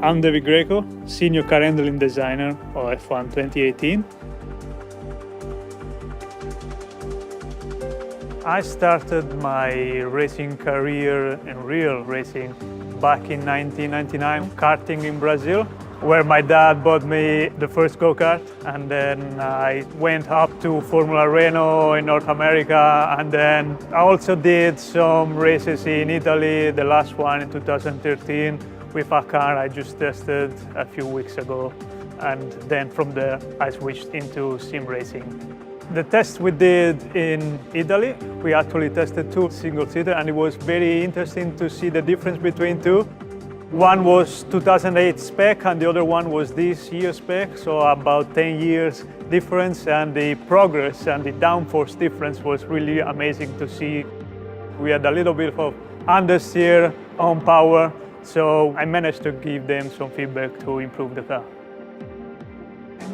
I'm David Greco, Senior Car Handling Designer of F1 2018. I started my racing career in real racing back in 1999, karting in Brazil, where my dad bought me the first go-kart, and then I went up to Formula Renault in North America, and then I also did some races in Italy, the last one in 2013 with a car I just tested a few weeks ago, and then from there I switched into sim racing. The test we did in Italy, we actually tested two single-seater, and it was very interesting to see the difference between two. One was 2008 spec and the other one was this year spec, so about 10 years difference, and the progress and the downforce difference was really amazing to see. We had a little bit of understeer on power, so I managed to give them some feedback to improve the car.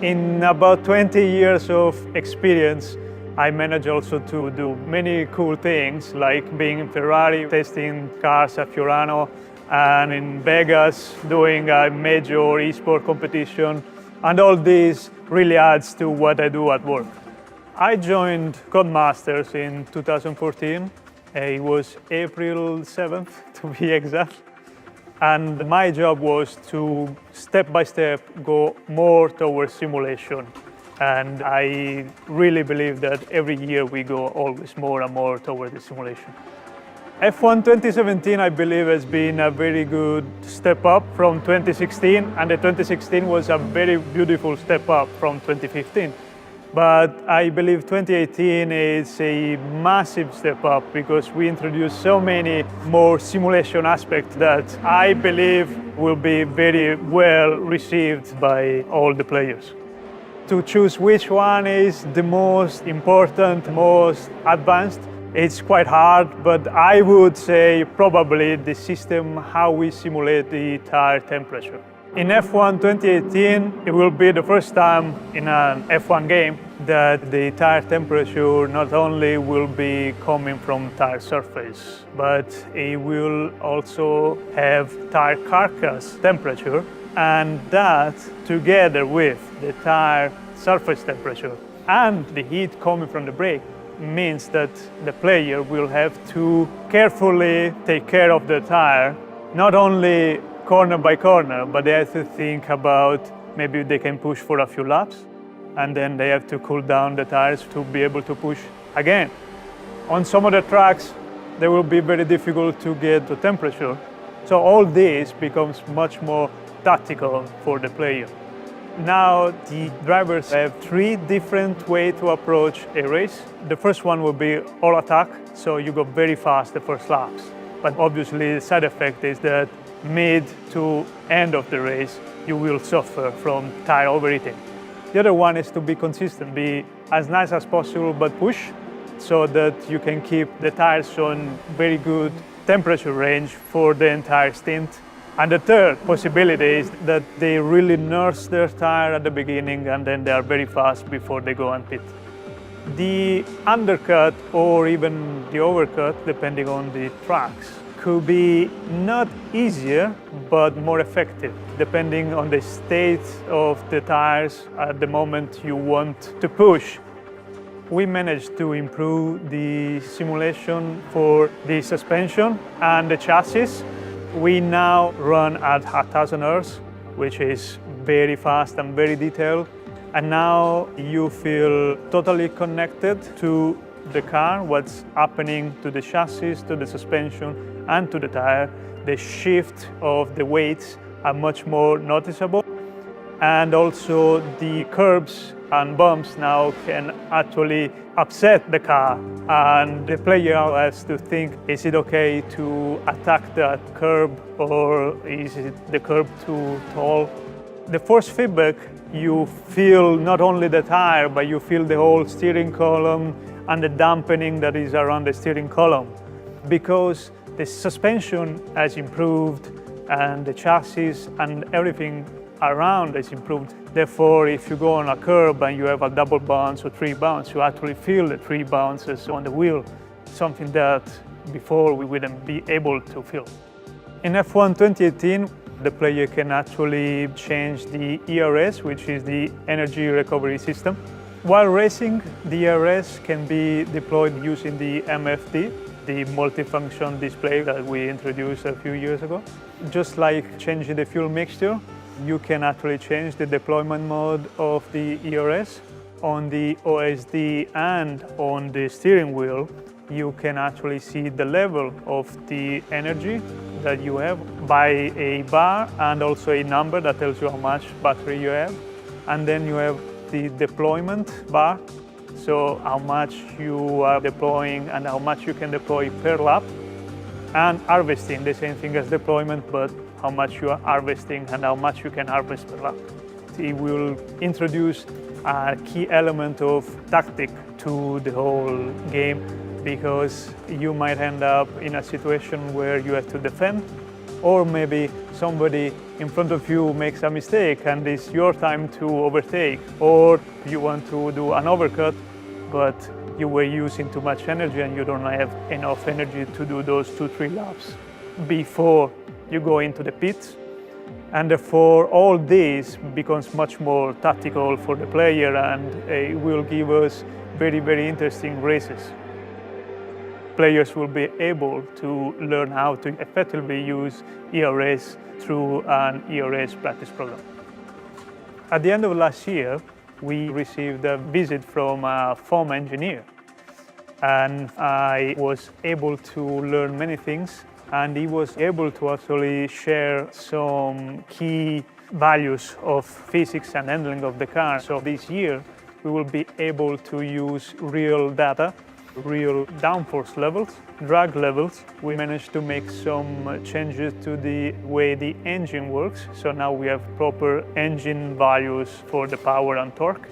In about 20 years of experience, I managed also to do many cool things, like being in Ferrari, testing cars at Fiorano, and in Vegas, doing a major eSport competition. And all this really adds to what I do at work. I joined Codemasters in 2014. It was April 7th, to be exact. And my job was to, step by step, go more towards simulation. And I really believe that every year we go always more and more towards the simulation. F1 2017, I believe, has been a very good step up from 2016, and the 2016 was a very beautiful step up from 2015. But I believe 2018 is a massive step up because we introduced so many more simulation aspects that I believe will be very well received by all the players. To choose which one is the most important, most advanced, it's quite hard, but I would say probably the system how we simulate the tire temperature. In F1 2018, it will be the first time in an F1 game that the tire temperature not only will be coming from tire surface, but it will also have tire carcass temperature, and that together with the tire surface temperature and the heat coming from the brake means that the player will have to carefully take care of the tire, not only corner by corner, but they have to think about maybe they can push for a few laps, and then they have to cool down the tires to be able to push again. On some of the tracks, they will be very difficult to get the temperature. So all this becomes much more tactical for the player. Now the drivers have three different ways to approach a race. The first one will be all attack, so you go very fast the first laps. But obviously the side effect is that mid to end of the race, you will suffer from tire overheating. The other one is to be consistent, be as nice as possible, but push so that you can keep the tires on very good temperature range for the entire stint. And the third possibility is that they really nurse their tire at the beginning and then they are very fast before they go and pit. The undercut or even the overcut, depending on the tracks, could be not easier, but more effective, depending on the state of the tires at the moment you want to push. We managed to improve the simulation for the suspension and the chassis. We now run at 1000 Hz, which is very fast and very detailed. And now you feel totally connected to the car, what's happening to the chassis, to the suspension, and to the tire. The shift of the weights are much more noticeable. And also the curbs and bumps now can actually upset the car. And the player has to think, is it okay to attack that curb or is it the curb too tall? The force feedback, you feel not only the tire, but you feel the whole steering column and the dampening that is around the steering column. Because the suspension has improved and the chassis and everything around is improved. Therefore, if you go on a curb and you have a double bounce or three bounce, you actually feel the three bounces on the wheel, something that before we wouldn't be able to feel. In F1 2018, The player can actually change the ERS, which is the energy recovery system. While racing, the ERS can be deployed using the MFD, the multifunction display that we introduced a few years ago. Just like changing the fuel mixture, you can actually change the deployment mode of the ERS. On the OSD and on the steering wheel, you can actually see the level of the energy that you have by a bar and also a number that tells you how much battery you have. And then you have the deployment bar, so how much you are deploying and how much you can deploy per lap. And harvesting, the same thing as deployment, but how much you are harvesting and how much you can harvest per lap. It will introduce a key element of tactic to the whole game, because you might end up in a situation where you have to defend, or maybe somebody in front of you makes a mistake and it's your time to overtake, or you want to do an overcut, but you were using too much energy and you don't have enough energy to do those 2-3 laps before you go into the pits. And therefore, all this becomes much more tactical for the player, and it will give us very, very interesting races. Players will be able to learn how to effectively use ERS through an ERS practice program. At the end of last year, we received a visit from a foam engineer, and I was able to learn many things, and he was able to actually share some key values of physics and handling of the car. So this year, we will be able to use real data, real downforce levels, drag levels. We managed to make some changes to the way the engine works. So now we have proper engine values for the power and torque.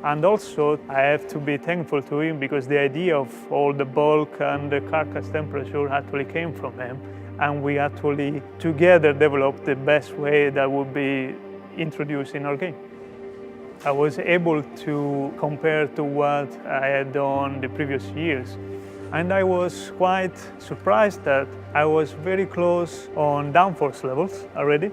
And also, I have to be thankful to him, because the idea of all the bulk and the carcass temperature actually came from him. And we actually together developed the best way that would be introduced in our game. I was able to compare to what I had done the previous years. And I was quite surprised that I was very close on downforce levels already.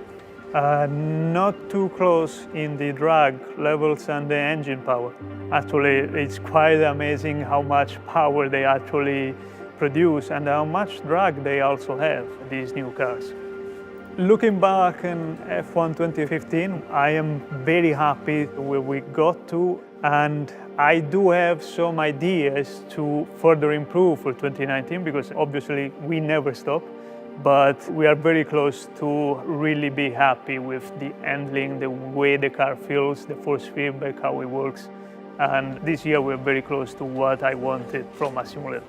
Not too close in the drag levels and the engine power. Actually, it's quite amazing how much power they actually produce and how much drag they also have, these new cars. Looking back in F1 2015, I am very happy where we got to, and I do have some ideas to further improve for 2019, because obviously we never stop. But we are very close to really be happy with the handling, the way the car feels, the force feedback, how it works. And this year we're very close to what I wanted from a simulator.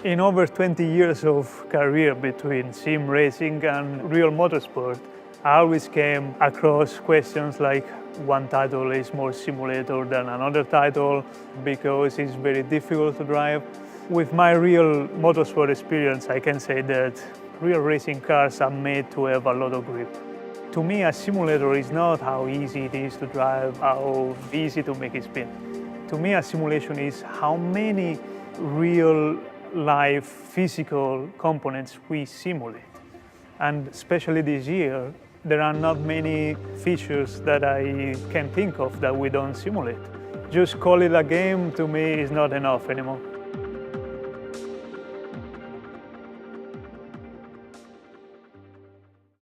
In over 20 years of career between sim racing and real motorsport, I always came across questions like, one title is more simulator than another title because it's very difficult to drive. With my real motorsport experience, I can say that real racing cars are made to have a lot of grip. To me, a simulator is not how easy it is to drive, how easy to make it spin. To me, a simulation is how many real life physical components we simulate. And especially this year, there are not many features that I can think of that we don't simulate. Just call it a game, to me, is not enough anymore.